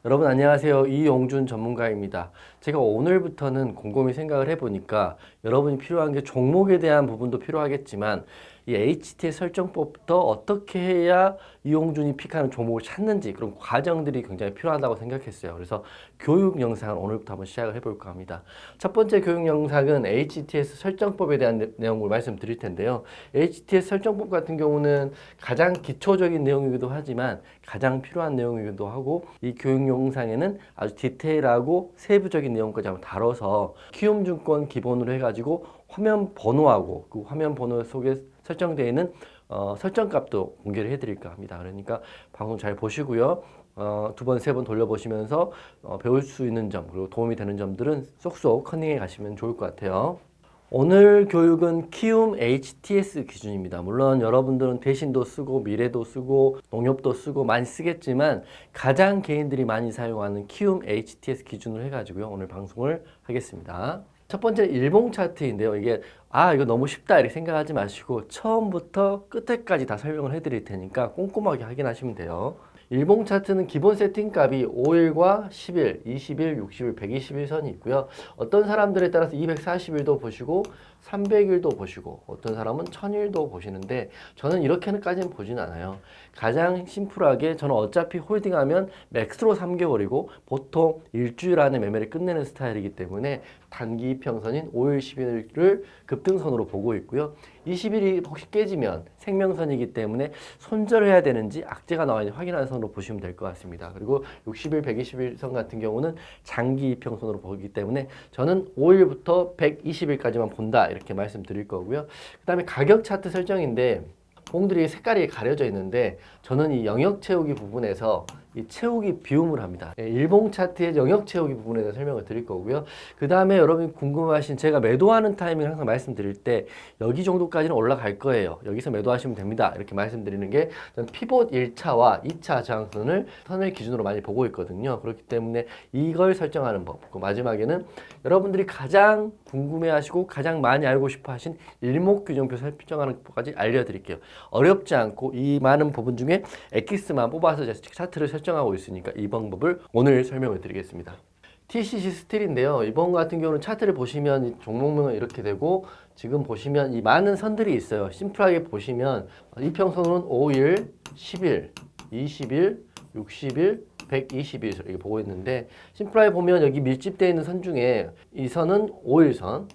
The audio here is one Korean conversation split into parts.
여러분 안녕하세요. 이용준 전문가입니다. 제가 오늘부터는 곰곰이 생각을 해보니까 여러분이 필요한 게 종목에 대한 부분도 필요하겠지만 이 HTS 설정법부터 어떻게 해야 이용준이 픽하는 종목을 찾는지 그런 과정들이 굉장히 필요하다고 생각했어요. 그래서 교육 영상을 오늘부터 한번 시작을 해볼까 합니다. 첫 번째 교육 영상은 HTS 설정법에 대한 내용을 말씀드릴 텐데요. HTS 설정법 같은 경우는 가장 기초적인 내용이기도 하지만 가장 필요한 내용이기도 하고 이 교육 영상에는 아주 디테일하고 세부적인 내용까지 한번 다뤄서 키움증권 기본으로 해가지고 화면 번호하고 그 화면 번호 속에 설정되어 있는 설정값도 공개를 해드릴까 합니다. 그러니까 방송 잘 보시고요. 두 번, 세 번 돌려보시면서 배울 수 있는 점 그리고 도움이 되는 점들은 쏙쏙 커닝해 가시면 좋을 것 같아요. 오늘 교육은 키움 HTS 기준입니다. 물론 여러분들은 대신도 쓰고 미래도 쓰고 농협도 쓰고 많이 쓰겠지만 가장 개인들이 많이 사용하는 키움 HTS 기준으로 해가지고요. 오늘 방송을 하겠습니다. 첫 번째 일봉 차트인데요. 이거 너무 쉽다 이렇게 생각하지 마시고 처음부터 끝에까지 다 설명을 해드릴 테니까 꼼꼼하게 확인하시면 돼요. 일봉 차트는 기본 세팅 값이 5일과 10일, 20일, 60일, 120일 선이 있고요. 어떤 사람들에 따라서 240일도 보시고 300일도 보시고 어떤 사람은 1000일도 보시는데 저는 이렇게까지는 보진 않아요. 가장 심플하게 저는 어차피 홀딩하면 맥스로 3개월이고 보통 일주일 안에 매매를 끝내는 스타일이기 때문에 단기 이평선인 5일, 10일을 급등선으로 보고 있고요. 20일이 혹시 깨지면 생명선이기 때문에 손절해야 되는지 악재가 나와 있는지 확인하는 선으로 보시면 될 것 같습니다. 그리고 60일, 120일 선 같은 경우는 장기 이평선으로 보기 때문에 저는 5일부터 120일까지만 본다 이렇게 말씀드릴 거고요. 그 다음에 가격 차트 설정인데 봉들이 색깔이 가려져 있는데 저는 이 영역 채우기 부분에서 이 채우기 비움을 합니다. 일봉 차트의 영역 채우기 부분에 대해서 설명을 드릴 거고요. 그 다음에 여러분이 궁금하신 제가 매도하는 타이밍을 항상 말씀드릴 때 여기 정도까지는 올라갈 거예요. 여기서 매도하시면 됩니다. 이렇게 말씀드리는 게 저는 피봇 1차와 2차 선을 기준으로 많이 보고 있거든요. 그렇기 때문에 이걸 설정하는 법. 그 마지막에는 여러분들이 가장 궁금해하시고 가장 많이 알고 싶어 하신 일목균형표 설정하는 법까지 알려드릴게요. 어렵지 않고 이 많은 부분 중에 엑기스만 뽑아서 차트를 설정하고 있으니까 이 방법을 오늘 설명을 드리겠습니다. TCC 스틸인데요. 이번 같은 경우는 차트를 보시면 종목명은 이렇게 되고 지금 보시면 이 많은 선들이 있어요. 심플하게 보시면 이평선은 5일, 10일, 20일, 60일, 120일 이렇게 보고 있는데 심플하게 보면 여기 밀집되어 있는 선 중에 이 선은 5일선,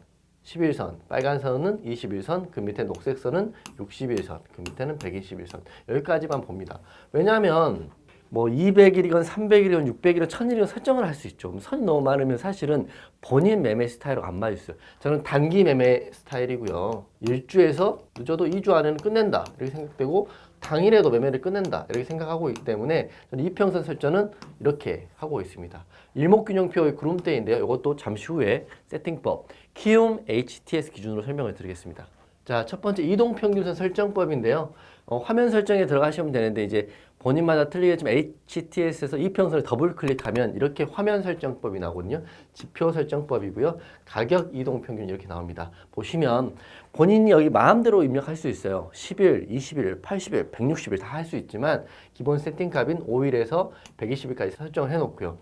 11선, 빨간 선은 21선, 그 밑에 녹색 선은 61선, 그 밑에는 121선. 여기까지만 봅니다. 왜냐하면 뭐 200일이건 300일이건 600일이건 1000일이건 설정을 할 수 있죠. 선이 너무 많으면 사실은 본인 매매 스타일하고 안 맞았어요. 저는 단기 매매 스타일이고요. 1주에서 늦어도 2주 안에는 끝낸다 이렇게 생각되고 당일에도 매매를 끝낸다 이렇게 생각하고 있기 때문에 저는 이평선 설정은 이렇게 하고 있습니다. 일목균형표의 구름대인데요. 이것도 잠시 후에 세팅법 키움 HTS 기준으로 설명을 드리겠습니다. 자, 첫 번째 이동평균선 설정법인데요. 화면 설정에 들어가시면 되는데 이제 본인마다 틀리겠지만 HTS에서 이평선을 더블 클릭하면 이렇게 화면 설정법이 나오거든요. 지표 설정법이고요. 가격 이동평균 이렇게 나옵니다. 보시면 본인이 여기 마음대로 입력할 수 있어요. 10일, 20일, 80일, 160일 다 할 수 있지만 기본 세팅값인 5일에서 120일까지 설정을 해놓고요.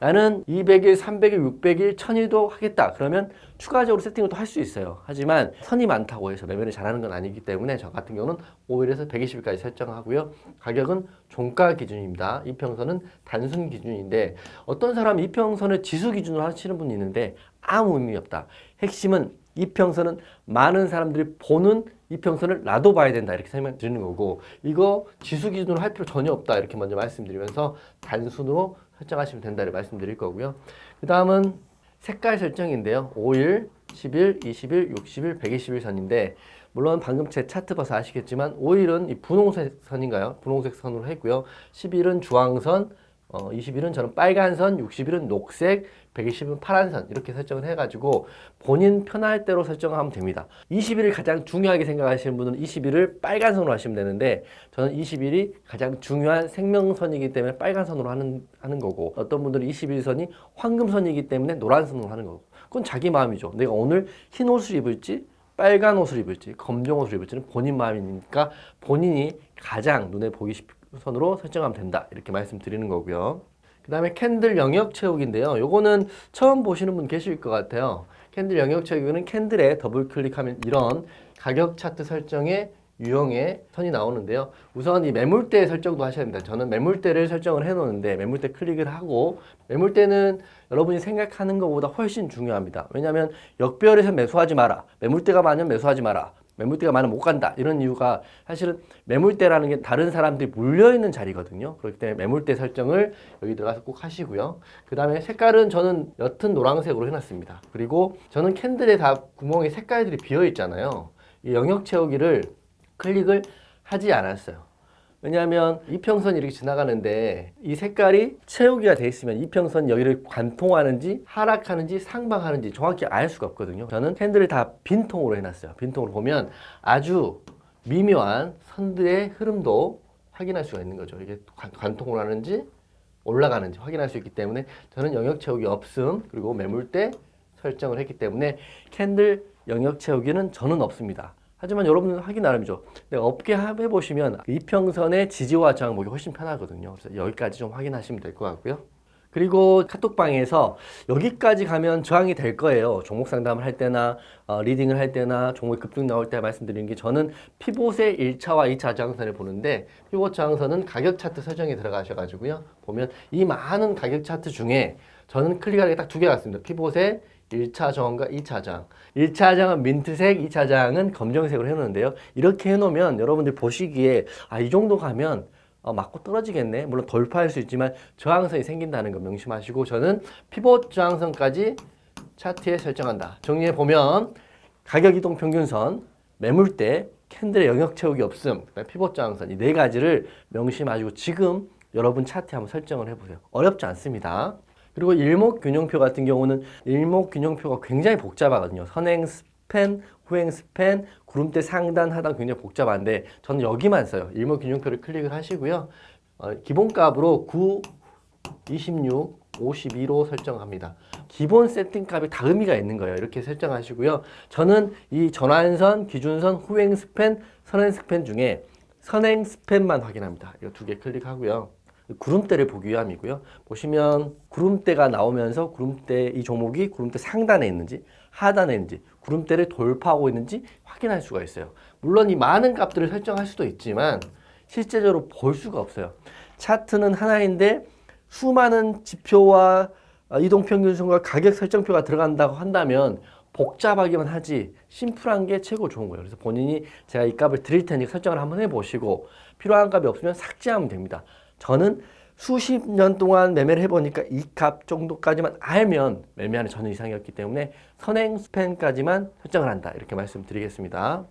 나는 200일, 300일, 600일, 1000일도 하겠다. 그러면 추가적으로 세팅을 또 할 수 있어요. 하지만 선이 많다고 해서 매매를 잘하는 건 아니기 때문에 저 같은 경우는 5일에서 120일까지 설정하고요. 가격은 종가 기준입니다. 이평선은 단순 기준인데 어떤 사람은 이평선을 지수 기준으로 하시는 분이 있는데 아무 의미 없다. 핵심은 이평선은 많은 사람들이 보는 이평선을 나도 봐야 된다 이렇게 설명드리는 거고 이거 지수 기준으로 할 필요 전혀 없다 이렇게 먼저 말씀드리면서 단순으로 설정하시면 된다를 말씀드릴 거고요. 그 다음은 색깔 설정인데요. 5일, 10일, 20일, 60일, 120일 선인데 물론 방금 제 차트 봐서 아시겠지만 5일은 이 분홍색 선인가요? 분홍색 선으로 했고요. 10일은 주황선, 20일은 저는 빨간 선, 60일은 녹색, 120일은 파란 선 이렇게 설정을 해가지고 본인 편할 대로 설정하면 됩니다. 20일을 가장 중요하게 생각하시는 분은 20일을 빨간 선으로 하시면 되는데 저는 20일이 가장 중요한 생명선이기 때문에 빨간 선으로 하는 거고 어떤 분들은 21선이 황금선이기 때문에 노란 선으로 하는 거고 그건 자기 마음이죠. 내가 오늘 흰 옷을 입을지 빨간 옷을 입을지 검정 옷을 입을지는 본인 마음이니까 본인이 가장 눈에 보기 싶은 선으로 설정하면 된다 이렇게 말씀드리는 거고요. 그 다음에 캔들 영역 채우기인데요. 요거는 처음 보시는 분 계실 것 같아요. 캔들 영역 채우기는 캔들에 더블 클릭하면 이런 가격 차트 설정의 유형의 선이 나오는데요. 우선 이 매물대 설정도 하셔야 됩니다. 저는 매물대를 설정을 해 놓는데 매물대 클릭을 하고, 매물대는 여러분이 생각하는 것보다 훨씬 중요합니다. 왜냐하면 역배열에서 매수하지 마라, 매물대가 많으면 매수하지 마라, 매물대가 많으면 못 간다, 이런 이유가 사실은 매물대라는 게 다른 사람들이 몰려있는 자리거든요. 그렇기 때문에 매물대 설정을 여기 들어가서 꼭 하시고요. 그 다음에 색깔은 저는 옅은 노란색으로 해놨습니다. 그리고 저는 캔들에 다 구멍에 색깔들이 비어 있잖아요. 이 영역 채우기를 클릭을 하지 않았어요. 왜냐하면 이평선이 이렇게 지나가는데 이 색깔이 채우기가 돼 있으면 이평선 여기를 관통하는지 하락하는지 상방하는지 정확히 알 수가 없거든요. 저는 캔들을 다 빈통으로 해놨어요. 빈통으로 보면 아주 미묘한 선들의 흐름도 확인할 수가 있는 거죠. 이게 관통을 하는지 올라가는지 확인할 수 있기 때문에 저는 영역 채우기 없음, 그리고 매물대 설정을 했기 때문에 캔들 영역 채우기는 저는 없습니다. 하지만 여러분은 하기 나름이죠. 근데 업계 해보시면 이평선의 지지와 저항 보기 훨씬 편하거든요. 그래서 여기까지 좀 확인하시면 될 것 같고요. 그리고 카톡방에서 여기까지 가면 저항이 될 거예요. 종목 상담을 할 때나 리딩을 할 때나 종목이 급등 나올 때 말씀드리는 게, 저는 피봇의 1차와 2차 저항선을 보는데, 피봇 저항선은 가격 차트 설정에 들어가셔가지고요. 보면 이 많은 가격 차트 중에 저는 클릭하는 게 딱 두 개가 있습니다. 피봇의 1차 저항과 2차 저항. 1차 저항은 민트색, 2차 저항은 검정색으로 해놓는데요. 이렇게 해놓으면 여러분들 보시기에 이 정도 가면 맞고 떨어지겠네. 물론 돌파할 수 있지만 저항선이 생긴다는 거 명심하시고, 저는 피봇 저항선까지 차트에 설정한다. 정리해보면 가격 이동 평균선, 매물대, 캔들의 영역 채우기 없음, 피봇 저항선, 이 네 가지를 명심하시고 지금 여러분 차트에 한번 설정을 해보세요. 어렵지 않습니다. 그리고 일목균형표 같은 경우는 일목균형표가 굉장히 복잡하거든요. 선행 스팬, 후행 스팬, 구름대 상단, 하단 굉장히 복잡한데 저는 여기만 써요. 일목균형표를 클릭을 하시고요. 기본값으로 9, 26, 52로 설정합니다. 기본 세팅값이 다 의미가 있는 거예요. 이렇게 설정하시고요. 저는 이 전환선, 기준선, 후행 스팬, 선행 스팬 중에 선행 스팬만 확인합니다. 이 두 개 클릭하고요. 구름대를 보기 위함이고요. 보시면 구름대가 나오면서 구름대, 이 종목이 구름대 상단에 있는지 하단에 있는지 구름대를 돌파하고 있는지 확인할 수가 있어요. 물론 이 많은 값들을 설정할 수도 있지만 실제적으로 볼 수가 없어요. 차트는 하나인데 수많은 지표와 이동평균선과 가격 설정표가 들어간다고 한다면 복잡하기만 하지 심플한 게 최고 좋은 거예요. 그래서 본인이 제가 이 값을 드릴 테니까 설정을 한번 해보시고 필요한 값이 없으면 삭제하면 됩니다. 저는 수십 년 동안 매매를 해보니까 이 값 정도까지만 알면 매매하는 전혀 이상이었기 때문에 선행 스팬까지만 설정을 한다, 이렇게 말씀드리겠습니다.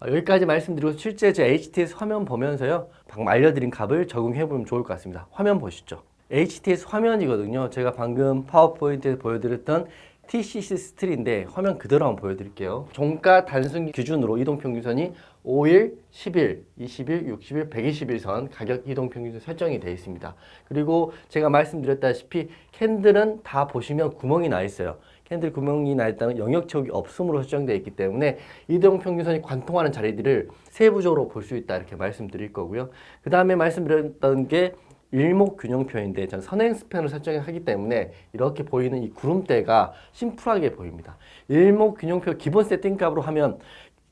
여기까지 말씀드리고 실제 제 HTS 화면 보면서요, 방금 알려드린 값을 적용해보면 좋을 것 같습니다. 화면 보시죠. HTS 화면이거든요. 제가 방금 파워포인트에서 보여드렸던 TCC 스틸인데 화면 그대로 한번 보여드릴게요. 종가 단순 기준으로 이동평균선이 5일, 10일, 20일, 60일, 120일선 가격 이동평균선 설정이 되어 있습니다. 그리고 제가 말씀드렸다시피 캔들은 다 보시면 구멍이 나 있어요. 캔들 구멍이 나 있다는 영역 채우기 없음으로 설정되어 있기 때문에 이동평균선이 관통하는 자리들을 세부적으로 볼 수 있다, 이렇게 말씀드릴 거고요. 그 다음에 말씀드렸던 게 일목균형표인데 저는 선행 스팬을 설정하기 때문에 이렇게 보이는 이 구름대가 심플하게 보입니다. 일목균형표 기본 세팅값으로 하면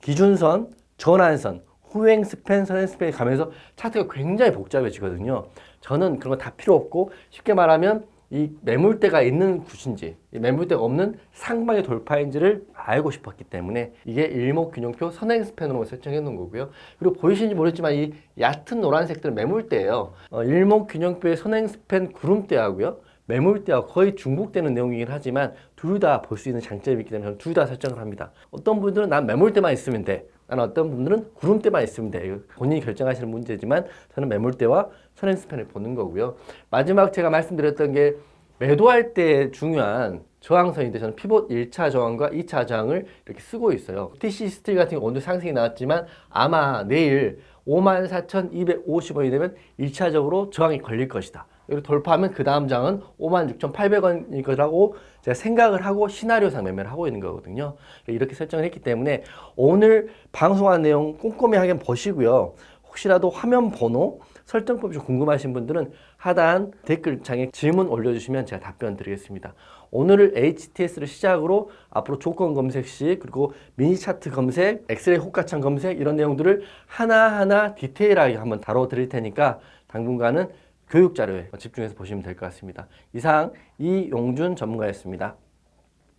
기준선, 전환선, 후행 스팬, 선행 스팬이 가면서 차트가 굉장히 복잡해지거든요. 저는 그런 거 다 필요 없고 쉽게 말하면 이 매물대가 있는 곳인지 이 매물대가 없는 상방의 돌파인지를 알고 싶었기 때문에 이게 일목균형표 선행 스팬으로 설정해 놓은 거고요. 그리고 보이시는지 모르겠지만 이 얕은 노란색들은 매물대예요. 일목균형표의 선행 스팬 구름대하고요, 매물대와 거의 중복되는 내용이긴 하지만 둘 다 볼 수 있는 장점이 있기 때문에 저는 둘 다 설정을 합니다. 어떤 분들은 난 매물대만 있으면 돼, 나는 어떤 분들은 구름대만 있으면 돼. 본인이 결정하시는 문제지만 저는 매물대와 선행 스팬을 보는 거고요. 마지막 제가 말씀드렸던 게 매도할 때 중요한 저항선인데 저는 피봇 1차 저항과 2차 저항을 이렇게 쓰고 있어요. TC 스틸 같은 경우 오늘 상승이 나왔지만 아마 내일 54,250원이 되면 1차적으로 저항이 걸릴 것이다. 여기 돌파하면 그 다음 장은 56,800원일 거라고 제가 생각을 하고 시나리오상 매매를 하고 있는 거거든요. 이렇게 설정을 했기 때문에 오늘 방송한 내용 꼼꼼히 하게 보시고요. 혹시라도 화면 번호, 설정법이 좀 궁금하신 분들은 하단 댓글창에 질문 올려주시면 제가 답변 드리겠습니다. 오늘을 HTS를 시작으로 앞으로 조건 검색 시, 그리고 미니 차트 검색, 엑스레이 호가창 검색 이런 내용들을 하나하나 디테일하게 한번 다뤄 드릴 테니까 당분간은 교육 자료에 집중해서 보시면 될 것 같습니다. 이상 이용준 전문가였습니다.